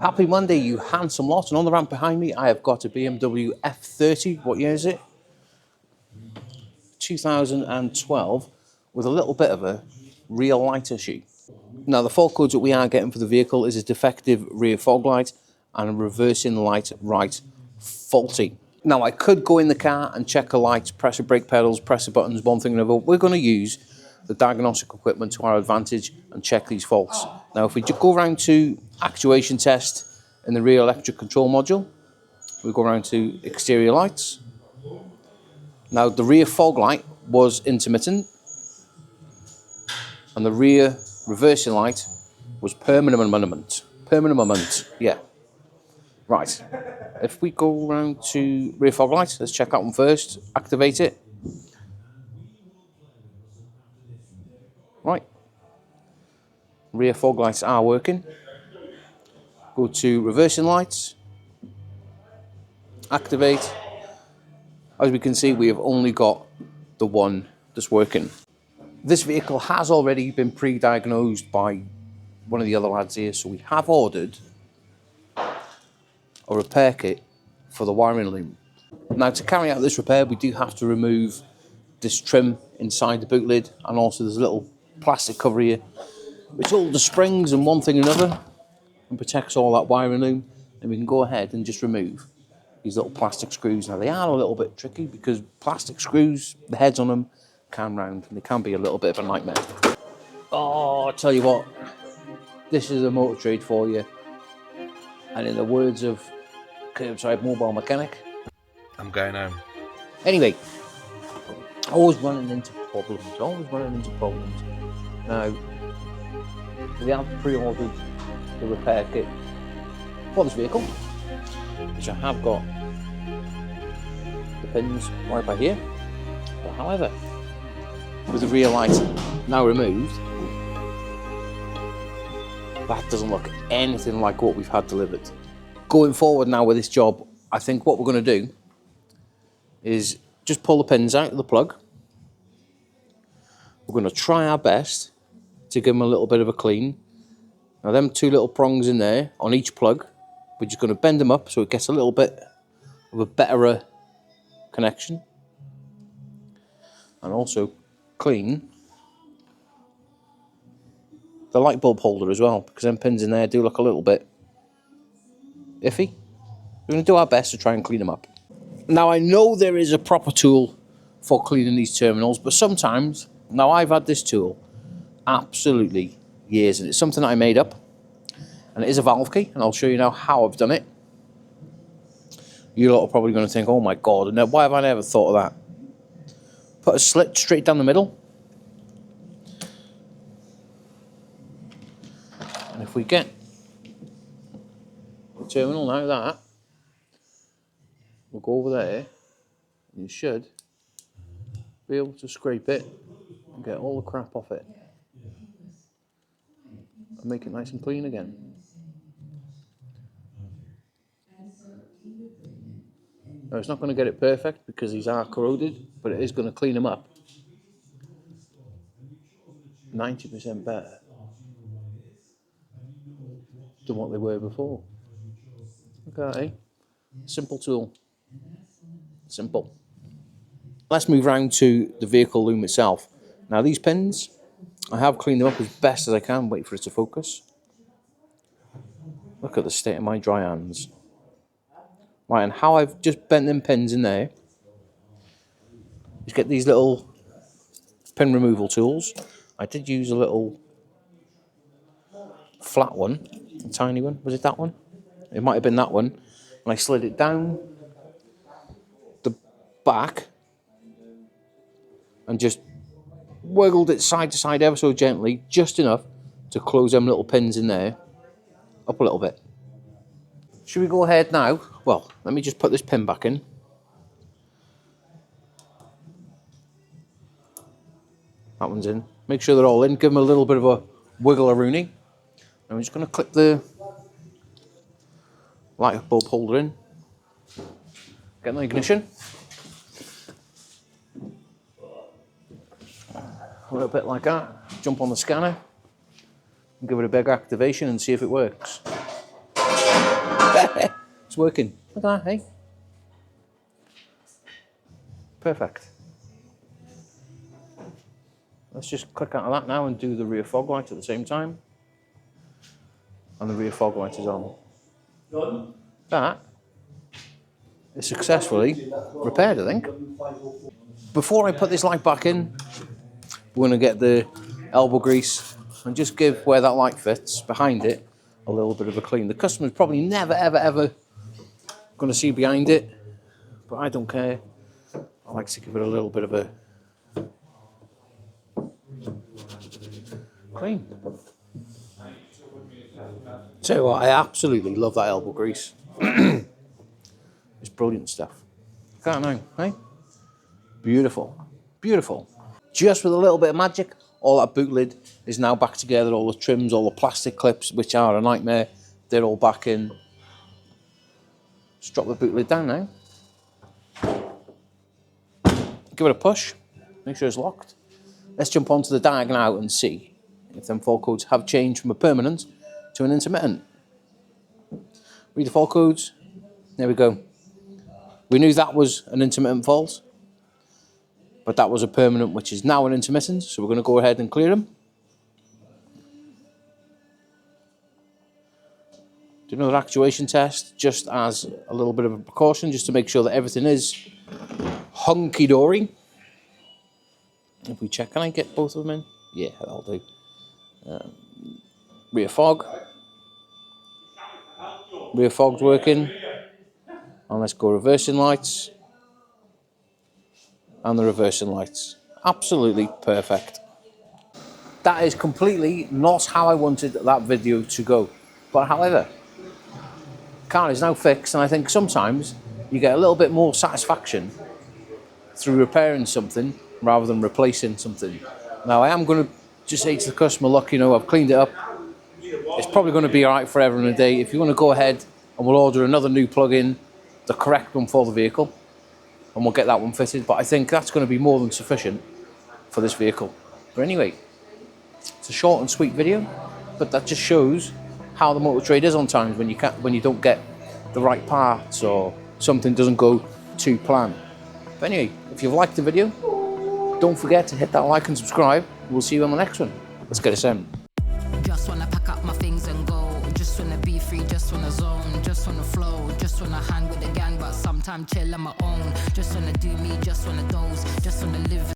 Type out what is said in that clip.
Happy Monday, you handsome lot. And on the ramp behind me, I have got a BMW F30. What year is it? 2012, with a little bit of a rear light issue. Now, the fault codes that we are getting for the vehicle is a defective rear fog light and a reversing light right faulty. Now, I could go in the car and check the lights, press the brake pedals, press the buttons, one thing or another. We're going to use the diagnostic equipment to our advantage and check these faults. Now, if we go around to actuation test in the rear electric control module, we go around to exterior lights. Now, the rear fog light was intermittent and the rear reversing light was permanent, yeah. Right, if we go around to rear fog light, let's check that one first, activate it. Right, rear fog lights are working. Go to reversing lights, activate. As we can see, we have only got the one that's working. This vehicle has already been pre-diagnosed by one of the other lads here, so we have ordered a repair kit for the wiring loom. Now, to carry out this repair, we do have to remove this trim inside the boot lid, and also there's a little plastic cover here which holds the springs and one thing or another and protects all that wiring loom. And we can go ahead and just remove these little plastic screws. Now, they are a little bit tricky because plastic screws, the heads on them can round and they can be a little bit of a nightmare. Oh, I tell you what, this is a motor trade for you. And in the words of Curbside Mobile Mechanic, I'm going home. Anyway, always running into problems. Now, we have pre-ordered the repair kit for this vehicle, which I have got the pins right by here. But however, with the rear light now removed, that doesn't look anything like what we've had delivered. Going forward now with this job, I think what we're going to do is just pull the pins out of the plug. We're going to try our best to give them a little bit of a clean. Now, them two little prongs in there on each plug, we're just going to bend them up so it gets a little bit of a better connection. And also clean the light bulb holder as well, because them pins in there do look a little bit iffy. We're going to do our best to try and clean them up. Now, I know there is a proper tool for cleaning these terminals, but sometimes, now I've had this tool absolutely years, and it's something that I made up, and it is a valve key, and I'll show you now how I've done it. You lot are probably going to think, oh my god, and why have I never thought of that? Put a slit straight down the middle, and if we get the terminal like that, we'll go over there, and you should be able to scrape it and get all the crap off it and make it nice and clean again. Now, it's not going to get it perfect because these are corroded, but it is going to clean them up 90% better than what they were before. Okay, simple tool, simple. Let's move round to the vehicle loom itself. Now, these pins, I have cleaned them up as best as I can. Wait for it to focus. Look at the state of my dry hands. Right, and how I've just bent them pins in there is get these little pin removal tools. I did use a little flat one, a tiny one. Was it that one? It might have been that one. And I slid it down the back and just wiggled it side to side ever so gently, just enough to close them little pins in there up a little bit. Should we go ahead now? Well, let me just put this pin back in. That one's in. Make sure they're all in. Give them a little bit of a wiggle-a-rooney. And I'm just going to clip the light bulb holder in. Get the ignition. A little bit like that. Jump on the scanner and give it a big activation and see if it works. It's working. Look at that, hey? Perfect. Let's just click out of that now and do the rear fog light at the same time. And the rear fog light is on. That is successfully repaired, I think. Before I put this light back in, we're going to get the elbow grease and just give where that light fits behind it a little bit of a clean. The customer's probably never, ever, ever going to see behind it, but I don't care. I like to give it a little bit of a clean. Tell you what, I absolutely love that elbow grease. It's brilliant stuff. Can't know, eh? Beautiful, beautiful. Just with a little bit of magic, all that boot lid is now back together. All the trims, all the plastic clips, which are a nightmare, they're all back in. Just drop the boot lid down now. Give it a push, make sure it's locked. Let's jump onto the diag now and see if them fault codes have changed from a permanent to an intermittent. Read the fault codes. There we go. We knew that was an intermittent fault, but that was a permanent, which is now an intermittent. So we're going to go ahead and clear them. Do another actuation test, just as a little bit of a precaution, just to make sure that everything is hunky-dory. If we check, can I get both of them in? Yeah, that'll do. Rear fog. Rear fog's working. And let's go reversing lights. And the reversing lights. Absolutely perfect. That is completely not how I wanted that video to go. But however, the car is now fixed, and I think sometimes you get a little bit more satisfaction through repairing something rather than replacing something. Now I am going to just say to the customer, look, you know, I've cleaned it up. It's probably going to be alright forever and a day. If you want to go ahead and we'll order another new plug-in, the correct one for the vehicle, and we'll get that one fitted. But I think that's going to be more than sufficient for this vehicle. But anyway, it's a short and sweet video, but that just shows how the motor trade is on times when you don't get the right parts or something doesn't go to plan. But anyway, if you've liked the video, don't forget to hit that like and subscribe. We'll see you on the next one. Let's get us in. Just wanna pack up my things and go. Just wanna be free, just wanna zone, just wanna flow, just wanna hang with the gang, but sometimes chill on my own. Just wanna do me, just wanna doze, just wanna live